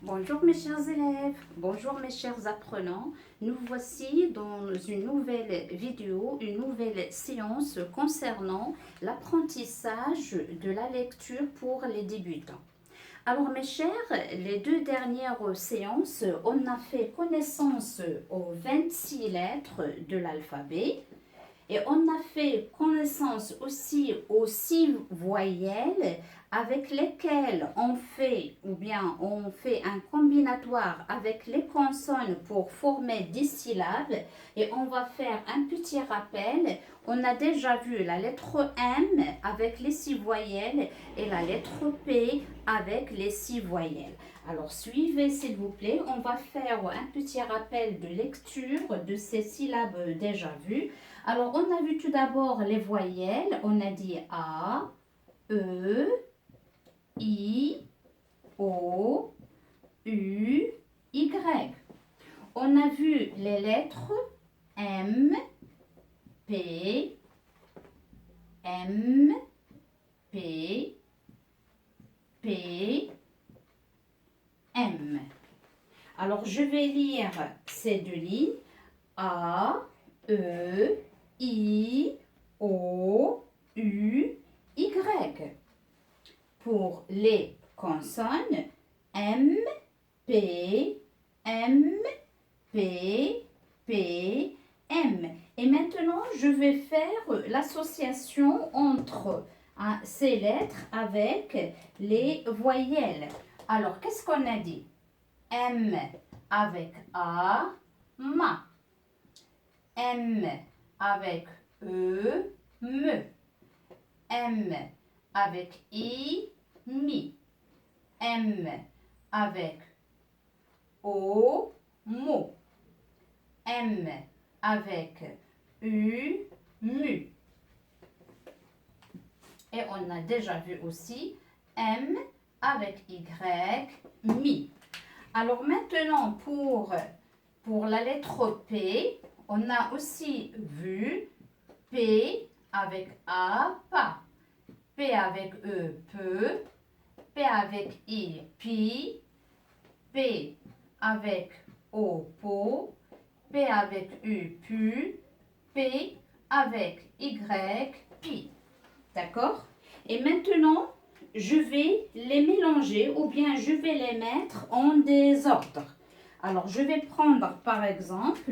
Bonjour mes chers élèves, bonjour mes chers apprenants. Nous voici dans une nouvelle vidéo, une nouvelle séance concernant l'apprentissage de la lecture pour les débutants. Alors mes chers, les deux dernières séances, on a fait connaissance aux 26 lettres de l'alphabet. Et on a fait connaissance aussi aux 6 voyelles avec lesquelles on fait un combinatoire avec les consonnes pour former 10 syllabes. Et on va faire un petit rappel. On a déjà vu la lettre M avec les 6 voyelles et la lettre P avec les 6 voyelles. Alors suivez s'il vous plaît, on va faire un petit rappel de lecture de ces syllabes déjà vues. Alors, on a vu tout d'abord les voyelles. On a dit A, E, I, O, U, Y. On a vu les lettres M, P, M, P, P, M. Alors, je vais lire ces deux lignes. A, E, I, O, U, Y. Pour les consonnes, M, P, M, P, P, M. Et maintenant, je vais faire l'association entre ces lettres avec les voyelles. Alors, qu'est-ce qu'on a dit? M avec A, ma. M avec E, me. M avec I, mi. M avec O, mo. M avec U, mu. Et on a déjà vu aussi M avec Y, mi. Alors maintenant pour la lettre P, on a aussi vu P avec A, pas. P avec E, peu. P avec I, pi. P avec O, po. P avec U, pu. P avec Y, pi. D'accord? Et maintenant, je vais les mélanger ou bien je vais les mettre en désordre. Alors, je vais prendre par exemple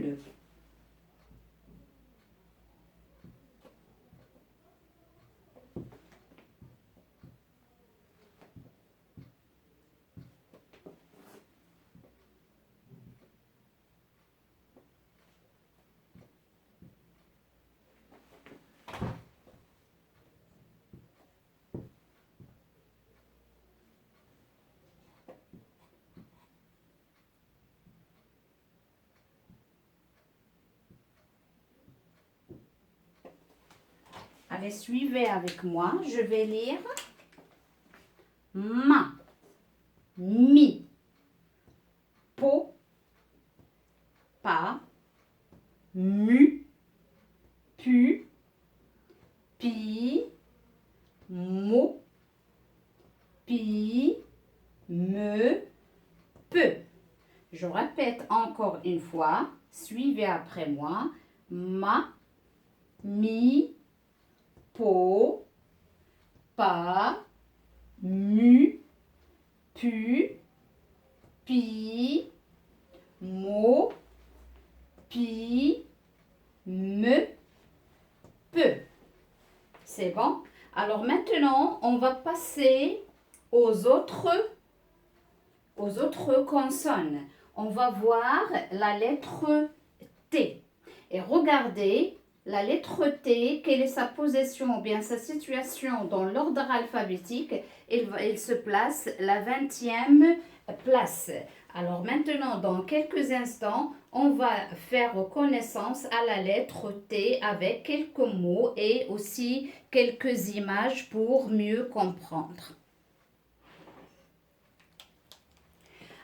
allez, suivez avec moi. Je vais lire ma, mi, po, pa, mu, pu, pi, mo, pi, me, peu. Je répète encore une fois. Suivez après moi. Ma, mi, po, pa, mu, pu, pi, mo, pi, me, peu. C'est bon? Alors maintenant, on va passer aux autres consonnes. On va voir la lettre T. Et regardez, la lettre T, quelle est sa position ou bien sa situation dans l'ordre alphabétique? Il se place la 20e place. Alors maintenant, dans quelques instants, on va faire connaissance à la lettre T avec quelques mots et aussi quelques images pour mieux comprendre.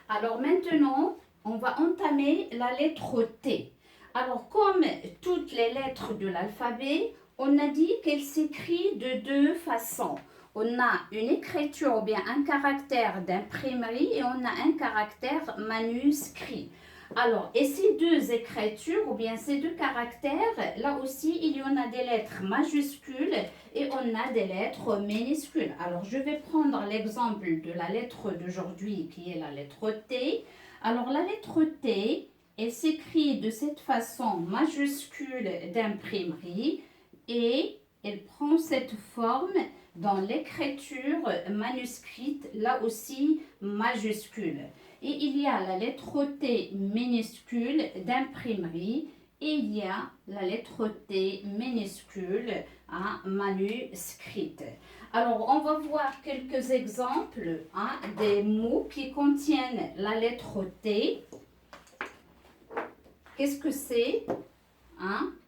Alors maintenant, on va entamer la lettre T. Alors comme toutes les lettres de l'alphabet, on a dit qu'elle s'écrit de deux façons. on a une écriture ou bien un caractère d'imprimerie et on a un caractère manuscrit. Alors, et ces deux écritures ou bien ces deux caractères, là aussi, il y en a des lettres majuscules et on a des lettres minuscules. Alors, je vais prendre l'exemple de la lettre d'aujourd'hui qui est la lettre T. Alors, la lettre T, elle s'écrit de cette façon majuscule d'imprimerie et elle prend cette forme dans l'écriture manuscrite, là aussi majuscule. Et il y a la lettre T minuscule d'imprimerie et il y a la lettre T minuscule manuscrite. Alors, on va voir quelques exemples des mots qui contiennent la lettre T. Qu'est-ce que c'est?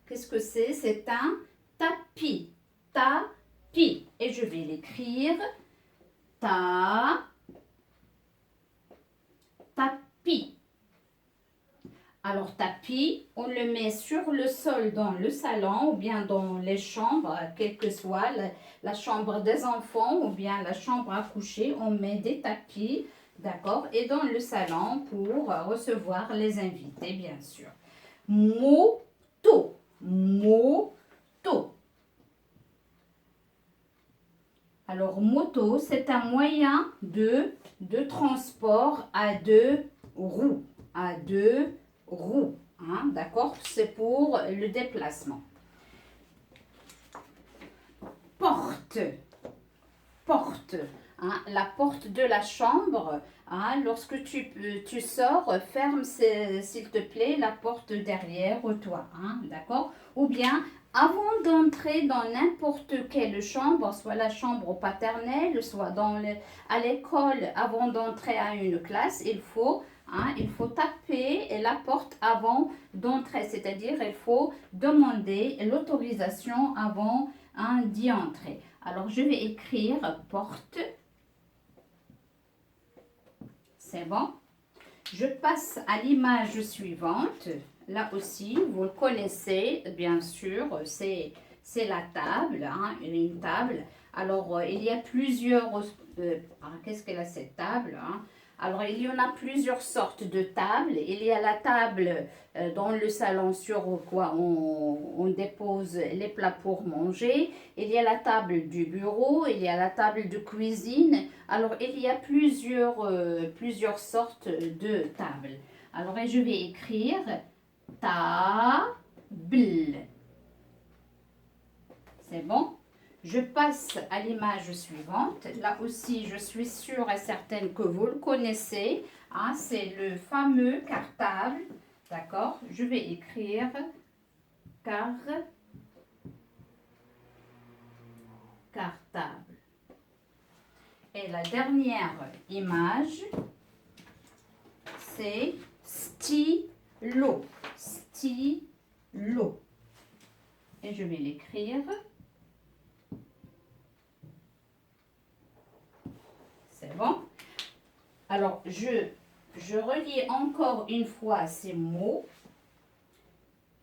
Qu'est-ce que c'est? C'est un tapis. Tapis. Et je vais l'écrire. Tapis. Alors, tapis, on le met sur le sol dans le salon ou bien dans les chambres, quelle que soit la chambre des enfants ou bien la chambre à coucher. On met des tapis, d'accord? Et dans le salon pour recevoir les invités, bien sûr. Moto. Moto. Alors, moto, c'est un moyen de transport à deux roues. À deux roues. D'accord? C'est pour le déplacement. Porte. Porte. La porte de la chambre. Lorsque tu sors, ferme, s'il te plaît, la porte derrière toi. D'accord? Ou bien, avant d'entrer dans n'importe quelle chambre, soit la chambre paternelle, soit à l'école, avant d'entrer à une classe, il faut taper la porte avant d'entrer. C'est-à-dire, il faut demander l'autorisation avant d'y entrer. Alors, je vais écrire porte. C'est bon. Je passe à l'image suivante. Là aussi, vous le connaissez, bien sûr, c'est la table, une table. Alors, il y a plusieurs... qu'est-ce qu'elle a cette table? Alors, il y en a plusieurs sortes de tables. Il y a la table dans le salon sur quoi on dépose les plats pour manger. Il y a la table du bureau. Il y a la table de cuisine. Alors, il y a plusieurs sortes de tables. Alors, je vais écrire table. C'est bon? Je passe à l'image suivante. Là aussi, je suis sûre et certaine que vous le connaissez. C'est le fameux cartable. D'accord? Je vais écrire cartable. Et la dernière image, c'est stylo. Stylo. Et je vais l'écrire. C'est bon? Alors, je relis encore une fois ces mots.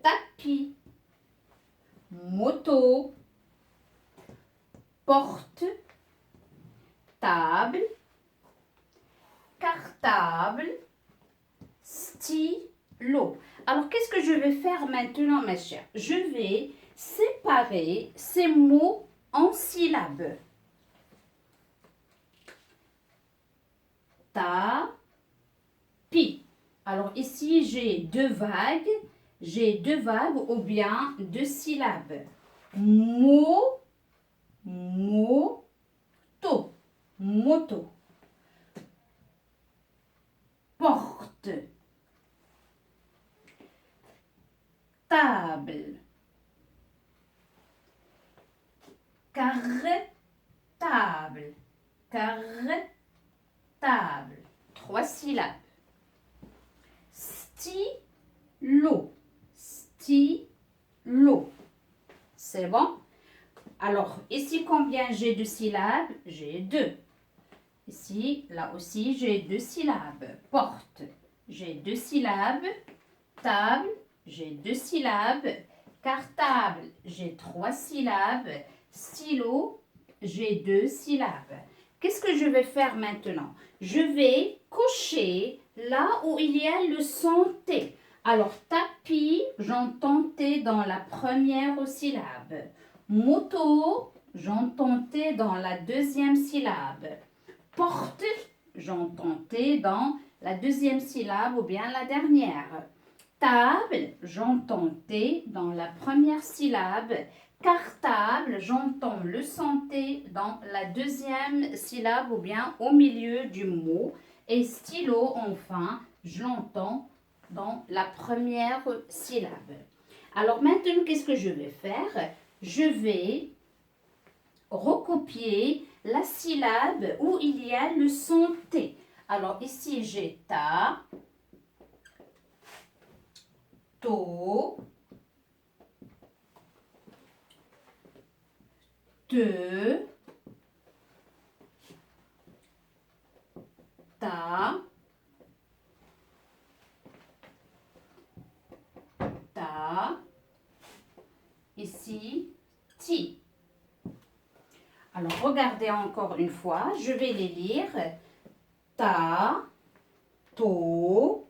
Tapis, moto, porte, table, cartable, stylo. Alors, qu'est-ce que je vais faire maintenant, ma chère? Je vais séparer ces mots en syllabes. Tapis. Alors, ici, j'ai deux vagues ou bien deux syllabes. Moto. Moto. Porte. Table. Cartable. Cartable. Trois syllabes. Stylo. Stylo. C'est bon? Alors, ici, combien j'ai de syllabes? J'ai deux. Ici, là aussi, j'ai deux syllabes. Porte, j'ai deux syllabes. Table, j'ai deux syllabes. Cartable, j'ai trois syllabes. Stylo, j'ai 2 syllabes. Qu'est-ce que je vais faire maintenant? Je vais cocher là où il y a le son T. Alors, tapis, j'entends T dans la première syllabe. Moto, j'entends T dans la deuxième syllabe. Porte, j'entends T dans la deuxième syllabe ou bien la dernière. Table, j'entends T dans la première syllabe. Cartable, j'entends le son T dans la deuxième syllabe ou bien au milieu du mot. Et stylo, enfin, je l'entends dans la première syllabe. Alors maintenant, qu'est-ce que je vais faire? Je vais recopier la syllabe où il y a le son T. Alors ici, j'ai ta, to, te, ta, ta, ici, ti. Alors, regardez encore une fois, je vais les lire. Ta, to,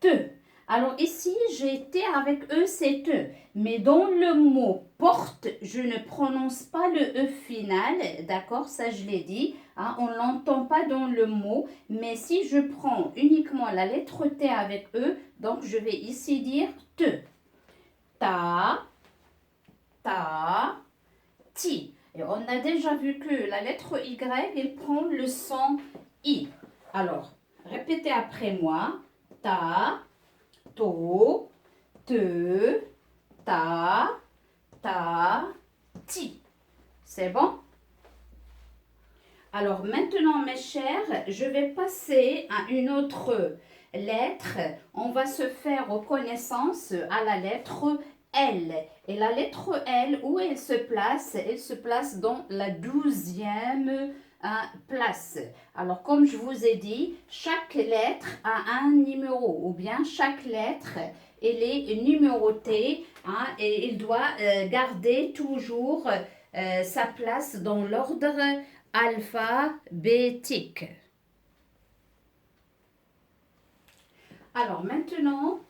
te. Alors ici, j'ai été avec E, c'est te. Mais dans le mot porte, je ne prononce pas le E final. D'accord, ça je l'ai dit. Hein, on ne l'entend pas dans le mot. Mais si je prends uniquement la lettre T avec E, donc je vais ici dire te. Ta, ta, ti. Et on a déjà vu que la lettre Y, elle prend le son I. Alors, répétez après moi. Ta, to, te, ta, ti. C'est bon? Alors maintenant, mes chers, je vais passer à une autre lettre. On va se faire connaissance à la lettre L. Et la lettre L, où elle se place? Elle se place dans la 12e place. Alors, comme je vous ai dit, chaque lettre a un numéro, ou bien chaque lettre, elle est numérotée, hein, et il doit garder toujours sa place dans l'ordre alphabétique. Alors, maintenant,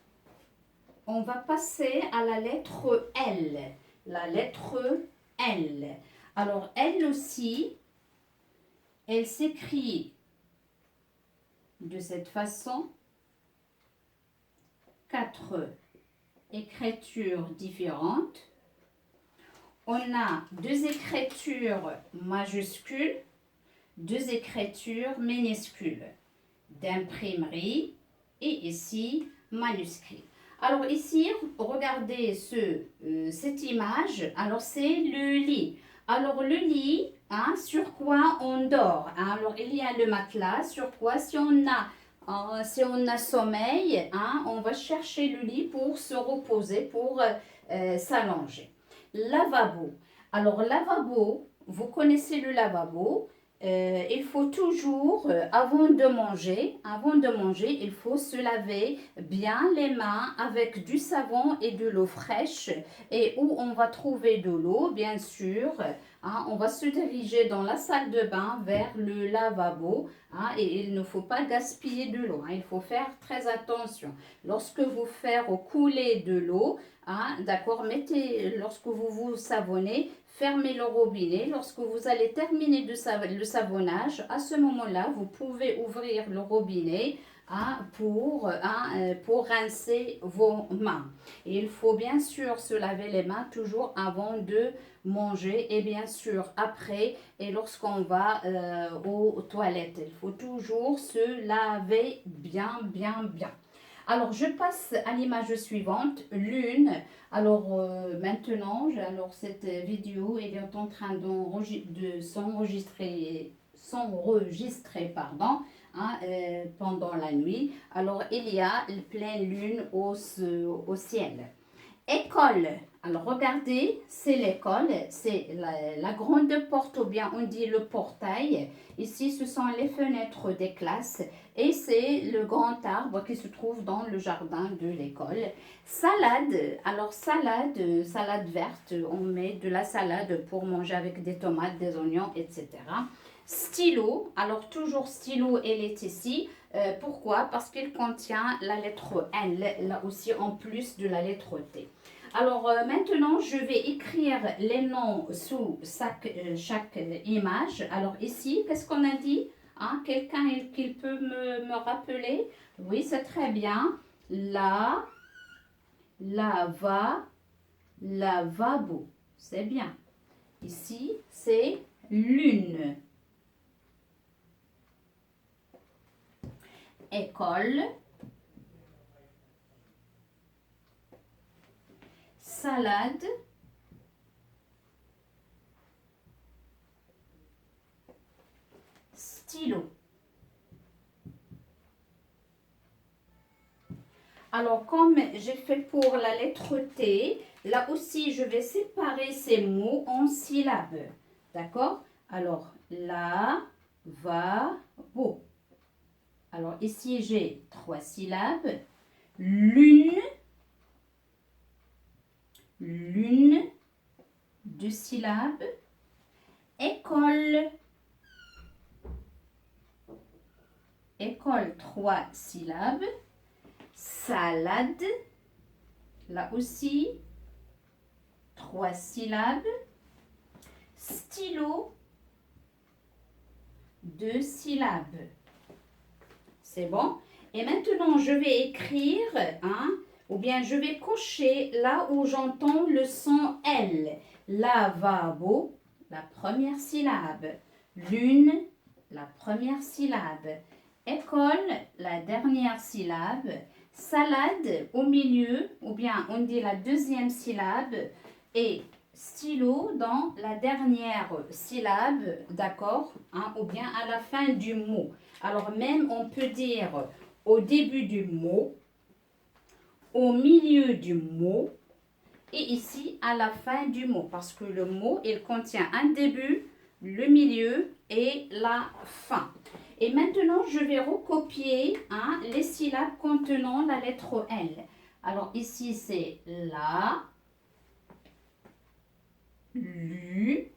on va passer à la lettre L. La lettre L. Alors, elle aussi, elle s'écrit de cette façon. 4 écritures différentes. On a 2 écritures majuscules, 2 écritures minuscules d'imprimerie et ici manuscrit. Alors ici, regardez cette image. Alors c'est le lit. Alors le lit, hein, sur quoi on dort? Hein? Alors il y a le matelas, sur quoi si on a sommeil, hein, on va chercher le lit pour se reposer, pour s'allonger. Lavabo. Alors lavabo, vous connaissez le lavabo. Il faut toujours, avant de manger, il faut se laver bien les mains avec du savon et de l'eau fraîche. Et où on va trouver de l'eau, bien sûr, hein, on va se diriger dans la salle de bain vers le lavabo. Hein, et il ne faut pas gaspiller de l'eau. Hein, il faut faire très attention. Lorsque vous faites couler de l'eau, hein, d'accord, lorsque vous vous savonnez, fermez le robinet. Lorsque vous allez terminer le savonnage, à ce moment-là, vous pouvez ouvrir le robinet pour rincer vos mains. Et il faut bien sûr se laver les mains toujours avant de manger et bien sûr après et lorsqu'on va aux toilettes. Il faut toujours se laver bien. Alors, je passe à l'image suivante, l'une. Alors, maintenant, cette vidéo elle est en train de s'enregistrer, pardon, hein, pendant la nuit. Alors, il y a une pleine lune au ciel. École. Alors, regardez, c'est l'école, c'est la grande porte ou bien on dit le portail. Ici, ce sont les fenêtres des classes et c'est le grand arbre qui se trouve dans le jardin de l'école. Salade, alors salade verte, on met de la salade pour manger avec des tomates, des oignons, etc. Stylo, alors toujours stylo, elle est ici. Pourquoi? Parce qu'il contient la lettre L, là aussi en plus de la lettre T. Alors maintenant, je vais écrire les noms sous chaque image. Alors ici, qu'est-ce qu'on a dit? Hein, quelqu'un qui peut me rappeler? Oui, c'est très bien. Lavabo. C'est bien. Ici, c'est lune. École. Salade. Stylo. Alors, comme j'ai fait pour la lettre T, là aussi, je vais séparer ces mots en syllabes. D'accord? Alors, la, va, beau. Alors, ici, j'ai 3 syllabes. Lune, lune, 2 syllabes. École, école, 3 syllabes. Salade, là aussi, 3 syllabes. Stylo, 2 syllabes. C'est bon? Et maintenant, je vais écrire, hein, ou bien je vais cocher là où j'entends le son L. Lavabo, la première syllabe. Lune, la première syllabe. École, la dernière syllabe. Salade, au milieu, ou bien on dit la deuxième syllabe. Et stylo dans la dernière syllabe, d'accord, hein, ou bien à la fin du mot. Alors même on peut dire au début du mot, au milieu du mot et ici à la fin du mot parce que le mot il contient un début, le milieu et la fin. Et maintenant je vais recopier hein, les syllabes contenant la lettre L. Alors ici c'est la, lu,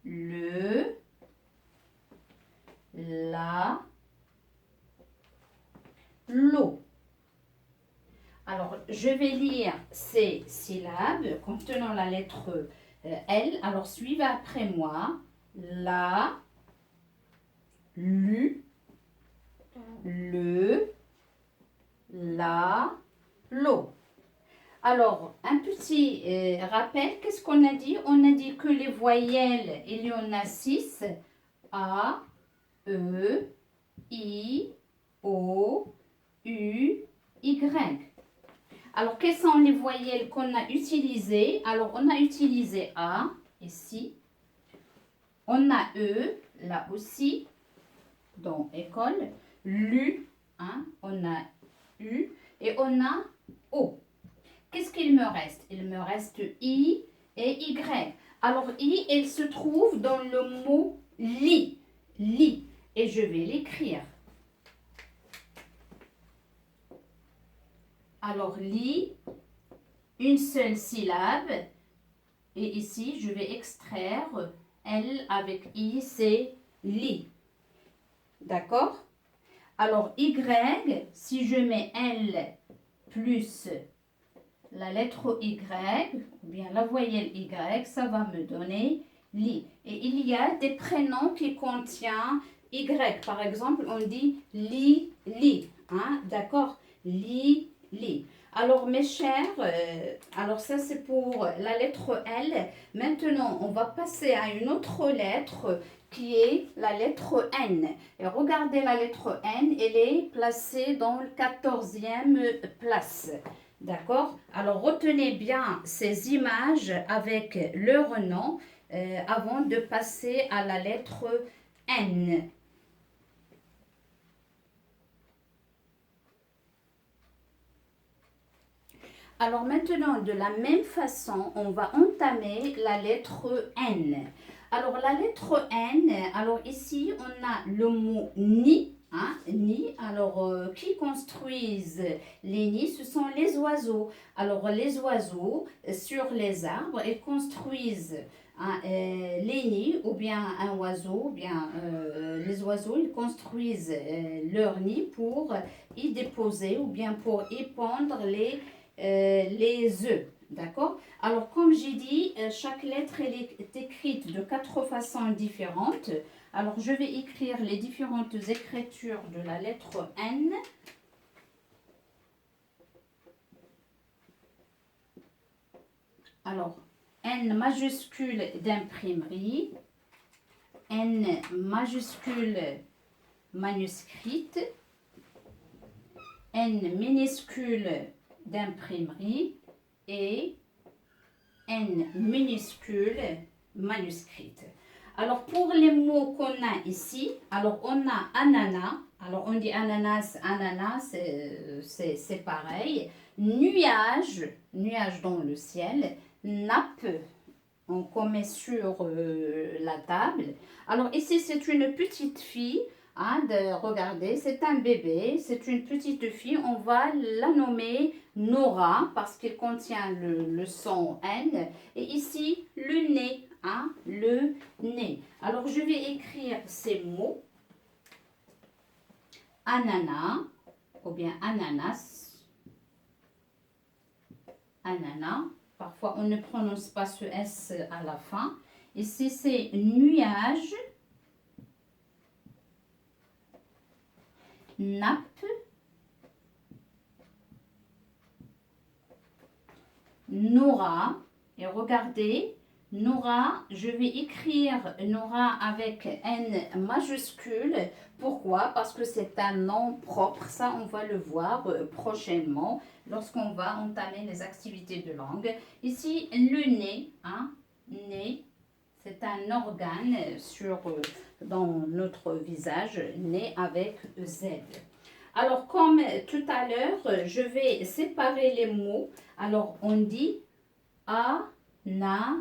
le, la, l'eau. Alors, je vais lire ces syllabes contenant la lettre L. Alors, suivez après moi. La, lu, le, la, l'eau. Alors, un petit rappel, qu'est-ce qu'on a dit? On a dit que les voyelles, il y en a 6. A, E, I, O, U, Y. Alors, quelles sont les voyelles qu'on a utilisées? Alors, on a utilisé A, ici. On a E, là aussi, dans école. Lu, hein, on a U. Et on a O. Qu'est-ce qu'il me reste? Il me reste I et Y. Alors, I, il se trouve dans le mot lit. Lit. Et je vais l'écrire. Alors, lit, une seule syllabe. Et ici, je vais extraire L avec I, c'est lit. D'accord? Alors, Y, si je mets L plus la lettre Y, ou bien la voyelle Y, ça va me donner lit. Et il y a des prénoms qui contiennent Y. Par exemple, on dit li, li. Hein? D'accord? Li, li. Alors, mes chers, alors ça c'est pour la lettre L. Maintenant, on va passer à une autre lettre qui est la lettre N. Et regardez la lettre N, elle est placée dans le 14e place. D'accord? Alors, retenez bien ces images avec leur nom avant de passer à la lettre N. Alors maintenant, de la même façon, on va entamer la lettre N. Alors la lettre N, alors ici on a le mot ni, hein, ni. Alors qui construisent les nids, ce sont les oiseaux. Alors les oiseaux sur les arbres, ils construisent hein, les nids ou bien un oiseau, ou bien les oiseaux, ils construisent leur nid pour y déposer ou bien pour y pondre les œufs. D'accord? Alors, comme j'ai dit, chaque lettre elle est écrite de 4 façons différentes. Alors, je vais écrire les différentes écritures de la lettre N. Alors, N majuscule d'imprimerie, N majuscule manuscrite, N minuscule d'imprimerie et N minuscule manuscrite. Alors pour les mots qu'on a ici, alors on a ananas, alors on dit ananas, ananas, c'est pareil. Nuage, nuage dans le ciel. Nappe, qu'on met sur la table. Alors ici c'est une petite fille. Hein, regardez, c'est un bébé, c'est une petite fille. On va la nommer Nora parce qu'elle contient le son N. Et ici, le nez, hein, le nez. Alors, je vais écrire ces mots. Ananas, ou bien ananas. Ananas. Parfois, on ne prononce pas ce S à la fin. Ici, c'est nuage. Nappe, Nora, et regardez, Nora, je vais écrire Nora avec N majuscule. Pourquoi? Parce que c'est un nom propre, ça on va le voir prochainement lorsqu'on va entamer les activités de langue. Ici, le nez, hein, nez, c'est un organe dans notre visage, nez avec Z. Alors, comme tout à l'heure, je vais séparer les mots. Alors, on dit na.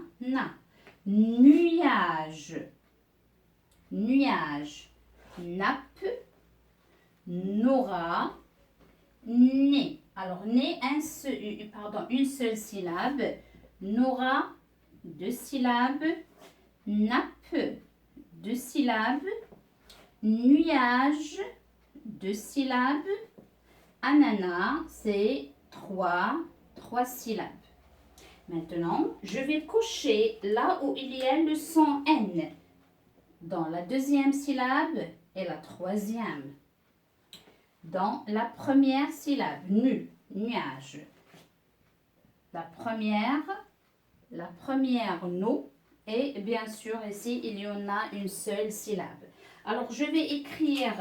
Nuage, nuage, nappe, Nora, nez. Alors, nez, une seule syllabe. Nora, 2 syllabes. Nappe, 2 syllabes. Nuage, 2 syllabes. Ananas, c'est 3 syllabes. Maintenant, je vais cocher là où il y a le son N. Dans la 2e syllabe et la 3e. Dans la première syllabe, nuage. La première, no. Et bien sûr, ici, il y en a une seule syllabe. Alors, je vais écrire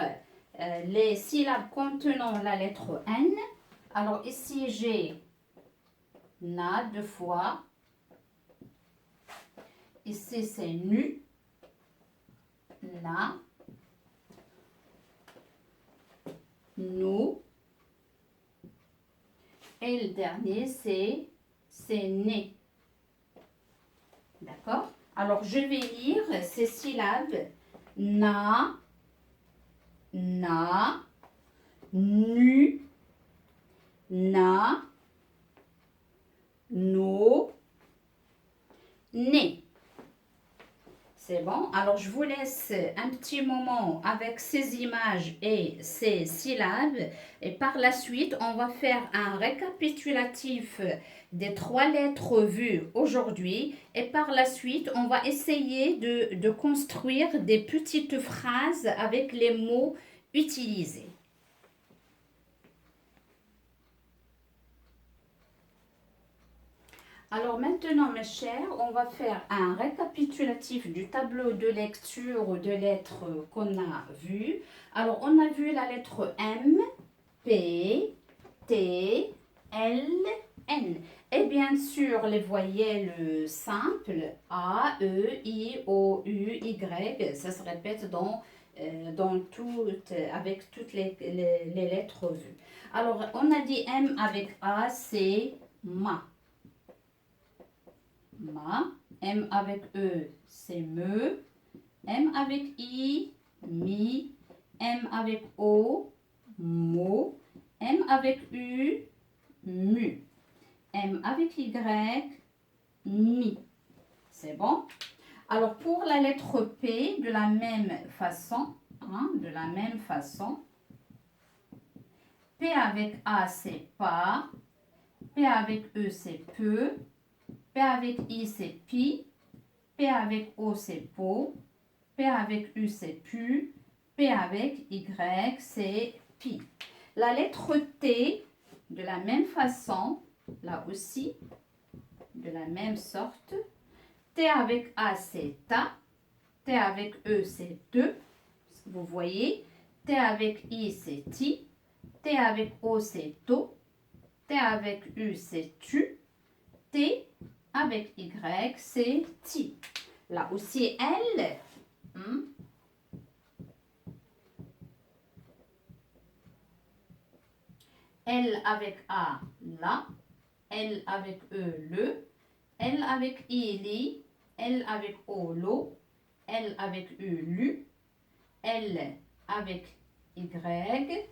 les syllabes contenant la lettre N. Alors, ici, j'ai na 2 fois. Ici, c'est nu. Na. Nou. Et le dernier, c'est né. D'accord? Alors, je vais lire ces syllabes. Na, nu, na, no, né. C'est bon? Alors, je vous laisse un petit moment avec ces images et ces syllabes. Et par la suite, on va faire un récapitulatif des 3 lettres vues aujourd'hui. Et par la suite, on va essayer de construire des petites phrases avec les mots utilisés. Alors maintenant, mes chers, on va faire un récapitulatif du tableau de lecture de lettres qu'on a vu. Alors, on a vu la lettre M, P, T, L, N. Et bien sûr, les voyelles simples A, E, I, O, U, Y, ça se répète avec toutes les lettres vues. Alors, on a dit M avec A, c'est ma. Ma. M avec E, c'est me. M avec I, mi. M avec O, mo. M avec U, mu. M avec Y, mi. C'est bon? Alors, pour la lettre P, de la même façon, P avec A, c'est pas. P avec E, c'est peu. P avec I, c'est pi. P avec O, c'est po. P avec U, c'est pu. P avec Y, c'est pi. La lettre T, de la même façon, là aussi, de la même sorte. T avec A, c'est ta. T avec E, c'est te. Vous voyez. T avec I, c'est ti. T avec O, c'est to. T avec U, c'est tu. T avec Y, c'est ti. Là aussi, L. L avec A, la. L avec E, le. L avec I, li. L avec O, lo. L avec U, lu. L avec Y,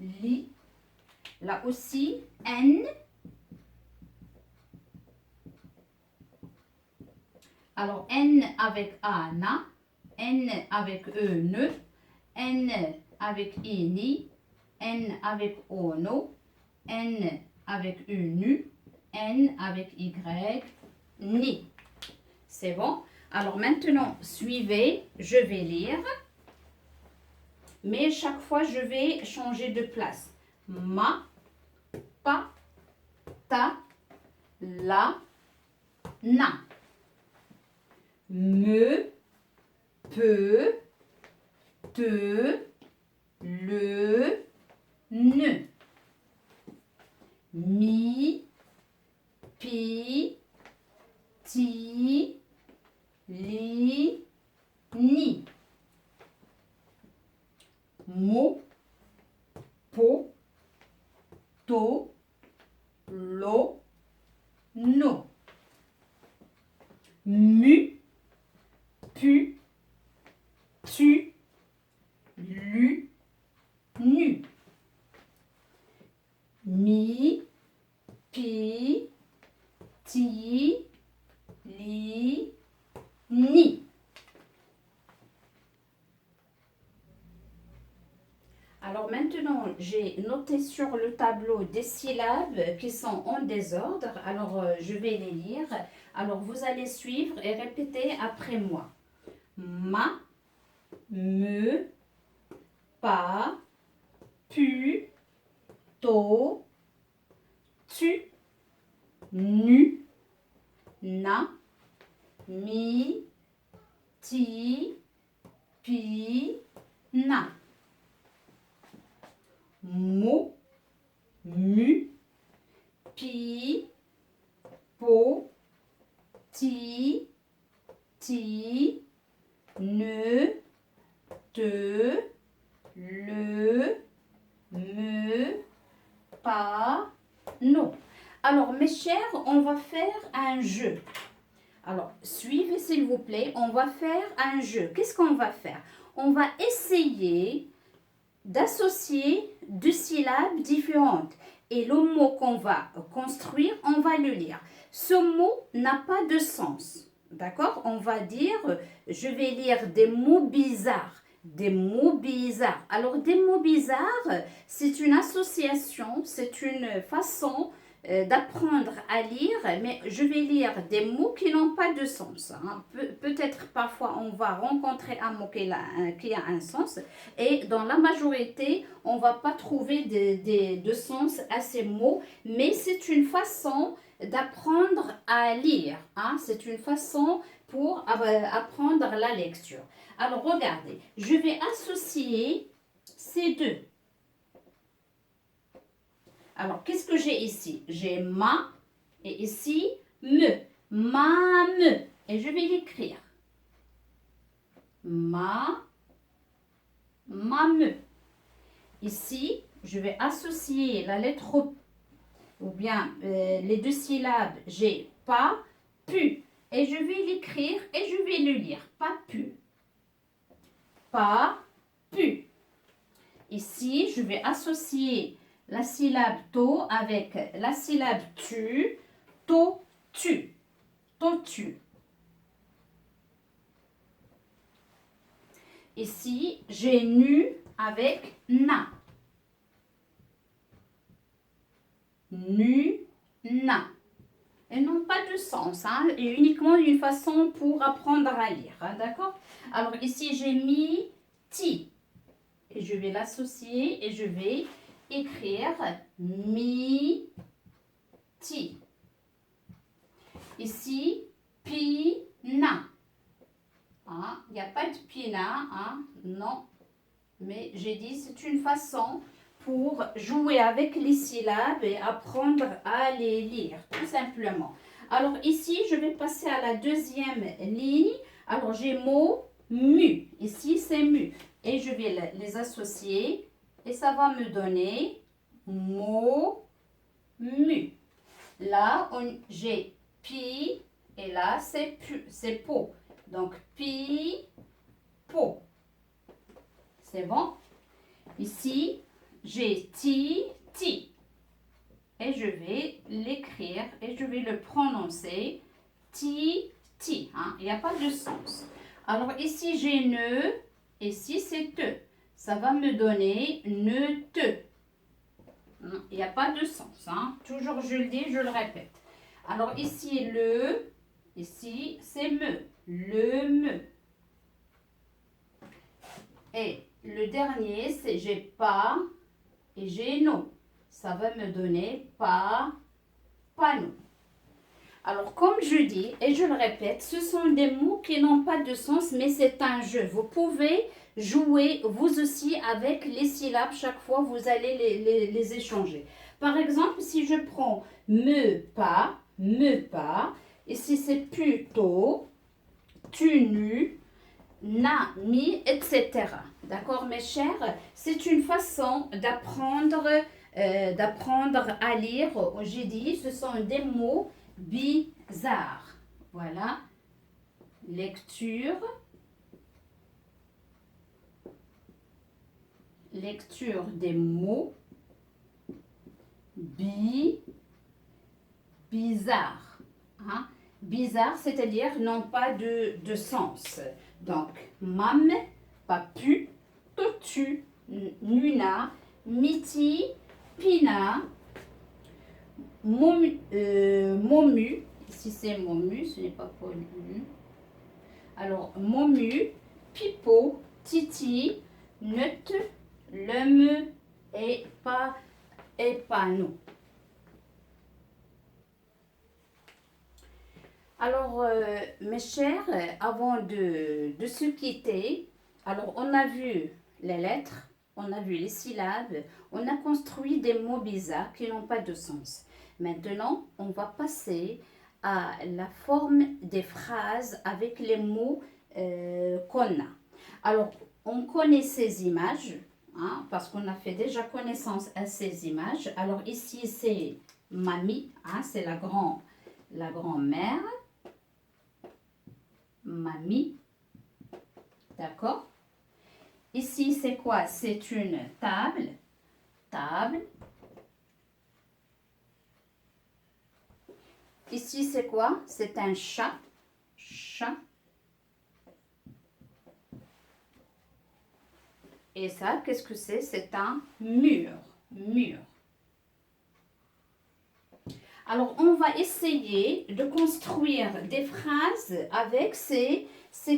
li. Là aussi, N. Alors, N avec A, na. N avec E, ne. N avec I, ni. N avec O, no. N avec U, nu. N avec Y, ni. C'est bon? Alors maintenant, suivez, je vais lire. Mais chaque fois, je vais changer de place. Ma, pa, ta, la, na. Me, peu, te, le, ne. Mi, pi, ti, li, ni. Mo, po, to, lo, no. Mu, pu, tu, lu, nu. Mi, pi, ti, li, ni. Alors maintenant, j'ai noté sur le tableau des syllabes qui sont en désordre. Alors, je vais les lire. Alors, vous allez suivre et répéter après moi. Ma, me, pa, pu, to, tu, nu, na, mi, ti, pi, na. Mo, mu, pi, po, ti, ne, te, le, me, pas, non. Alors, mes chers, on va faire un jeu. Alors, suivez s'il vous plaît, on va faire un jeu. Qu'est-ce qu'on va faire? On va essayer d'associer deux syllabes différentes. Et le mot qu'on va construire, on va le lire. Ce mot n'a pas de sens. D'accord? On va dire, je vais lire des mots bizarres. Des mots bizarres. Alors, des mots bizarres, c'est une association, c'est une façon d'apprendre à lire, mais je vais lire des mots qui n'ont pas de sens. Hein. Peut-être parfois on va rencontrer un mot qui a un sens et dans la majorité on ne va pas trouver de sens à ces mots, mais c'est une façon d'apprendre à lire. Hein. C'est une façon pour apprendre la lecture. Alors regardez, je vais associer ces deux. Alors, qu'est-ce que j'ai ici? J'ai ma et ici me. Ma, me. Et je vais l'écrire. Ma, me. Ici, je vais associer la lettre ou bien les deux syllabes, j'ai pas, pu. Et je vais l'écrire et je vais le lire. Pas pu. Pas pu. Ici, je vais associer la syllabe to avec la syllabe tu. To, tu. To, tu. Ici, j'ai nu avec na. Nu, na. Et n'ont pas de sens, hein, et uniquement une façon pour apprendre à lire, hein, d'accord? Alors ici, j'ai mis ti. Et je vais l'associer et je vais écrire mi, ti. Ici, pi, na. Hein, il n'y a pas de pina, hein, non. Mais j'ai dit, c'est une façon pour jouer avec les syllabes et apprendre à les lire, tout simplement. Alors ici, je vais passer à la deuxième ligne. Alors j'ai mot, mu. Ici, c'est mu. Et je vais les associer et ça va me donner mot, mu. Là, j'ai pi et là, c'est pu, c'est po. Donc, pi, po. C'est bon? Ici, j'ai ti, ti. Et je vais l'écrire et je vais le prononcer ti, ti. Hein? Il n'y a pas de sens. Alors ici, j'ai ne. Ici, c'est te. Ça va me donner ne te. Il n'y a pas de sens. Hein? Toujours, je le dis, je le répète. Alors ici, le. Ici, c'est me. Le me. Et le dernier, c'est j'ai pas et j'ai non. Ça va me donner pas, pas non. Alors, comme je dis et je le répète, ce sont des mots qui n'ont pas de sens, mais c'est un jeu. Vous pouvez jouer vous aussi avec les syllabes. Chaque fois, vous allez les échanger. Par exemple, si je prends me pas, ici c'est plutôt, tu nu, na, mi, etc. D'accord, mes chers? C'est une façon d'apprendre à lire. J'ai dit, ce sont des mots bizarres. Voilà. Lecture. Lecture des mots bizarres. Hein? Bizarre, c'est-à-dire n'ont pas de sens. Donc, mam, pas pu, totu, nuna, miti, pina, momu, ici c'est momu, ce n'est pas pollu. Alors, momu, pipo, titi, neut, leme et pas nous. Alors, mes chers, avant de se quitter, alors on a vu les lettres, on a vu les syllabes, on a construit des mots bizarres qui n'ont pas de sens. Maintenant, on va passer à la forme des phrases avec les mots qu'on a. Alors, on connaît ces images, hein, parce qu'on a fait déjà connaissance à ces images. Alors ici, c'est mamie, hein, c'est la grand-mère. Mamie. D'accord? Ici, c'est quoi? C'est une table. Table. Ici, c'est quoi? C'est un chat. Chat. Et ça, qu'est-ce que c'est? C'est un mur. Mur. Alors, on va essayer de construire des phrases avec ces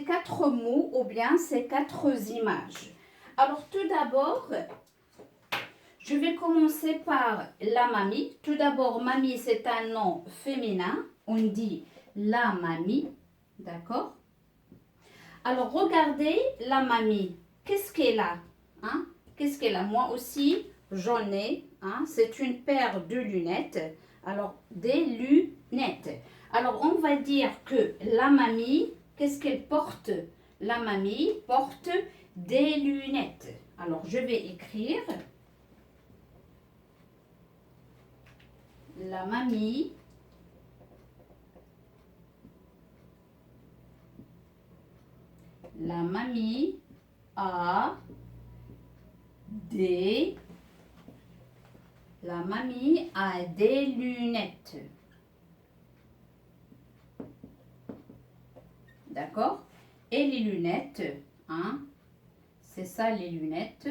quatre mots ou bien ces quatre images. Alors, tout d'abord, je vais commencer par la mamie. Tout d'abord, mamie, c'est un nom féminin. On dit la mamie. D'accord? Alors, regardez la mamie. Qu'est-ce qu'elle a? Hein? Qu'est-ce qu'elle a? Moi aussi, j'en ai. Hein? C'est une paire de lunettes. Alors, des lunettes. Alors, on va dire que la mamie, qu'est-ce qu'elle porte? La mamie porte des lunettes. Alors, je vais écrire La mamie a des lunettes. D'accord? Et les lunettes, hein? C'est ça les lunettes.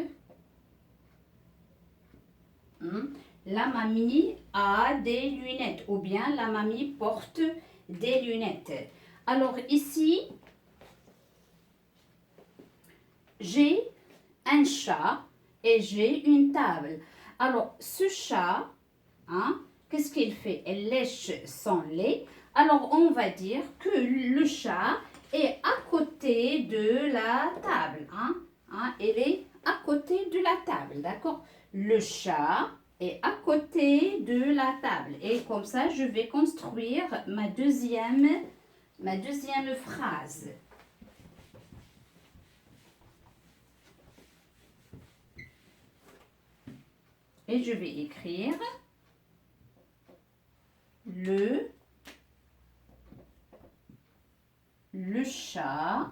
La mamie a des lunettes ou bien la mamie porte des lunettes. Alors ici, j'ai un chat et j'ai une table. Alors ce chat, hein, qu'est-ce qu'il fait? Elle lèche son lait. Alors on va dire que le chat est à côté de la table. Elle est à côté de la table, d'accord? Le chat est à côté de la table. Et comme ça, je vais construire ma deuxième phrase. Et je vais écrire le chat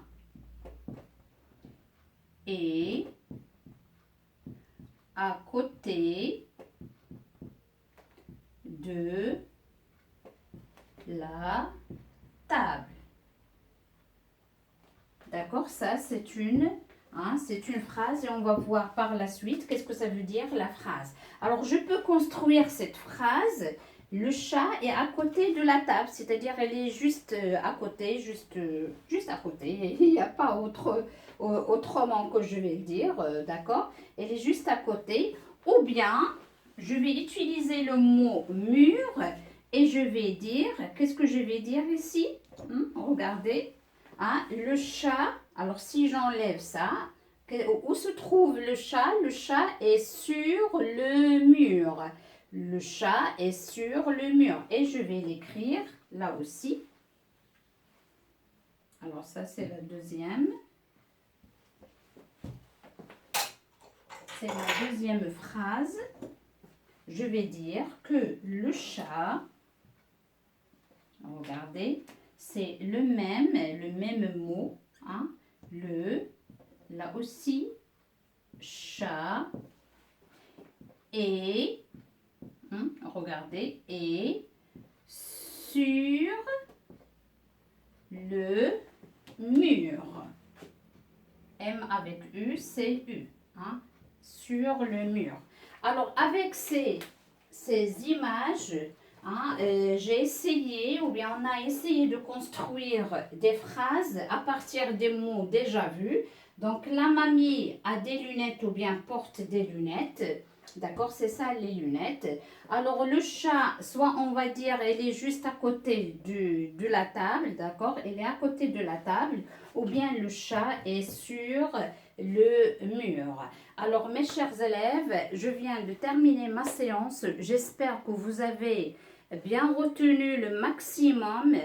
est à côté de la table. D'accord, ça c'est une phrase et on va voir par la suite qu'est-ce que ça veut dire la phrase. Alors je peux construire cette phrase. Le chat est à côté de la table, c'est-à-dire elle est juste à côté, juste à côté. Il n'y a pas autrement que je vais le dire, d'accord? Elle est juste à côté. Ou bien, je vais utiliser le mot mur et je vais dire, qu'est-ce que je vais dire ici? Regardez, le chat, alors si j'enlève ça, où se trouve le chat? Le chat est sur le mur. Le chat est sur le mur. Et je vais l'écrire là aussi. Alors ça, c'est la deuxième. C'est la deuxième phrase. Je vais dire que le chat, regardez, c'est le même mot. Là aussi, chat et regardez, et sur le mur. M avec U, c'est U. Sur le mur. Alors, avec ces images, j'ai essayé, ou bien on a essayé de construire des phrases à partir des mots déjà vus. Donc, la mamie a des lunettes ou bien porte des lunettes. D'accord, c'est ça les lunettes. Alors le chat, soit on va dire, elle est juste à côté de la table, d'accord? Elle est à côté de la table, ou bien le chat est sur le mur. Alors mes chers élèves, je viens de terminer ma séance. J'espère que vous avez bien retenu le maximum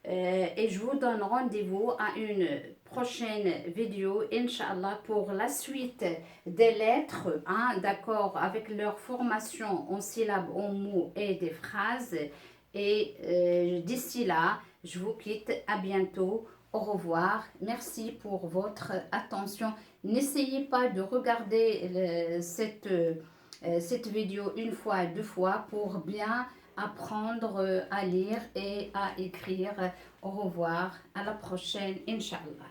et je vous donne rendez-vous à une prochaine vidéo, Inch'Allah, pour la suite des lettres, d'accord, avec leur formation en syllabes, en mots et des phrases. Et d'ici là, je vous quitte. À bientôt. Au revoir. Merci pour votre attention. N'essayez pas de regarder cette vidéo une fois, deux fois pour bien apprendre à lire et à écrire. Au revoir. À la prochaine, Inch'Allah.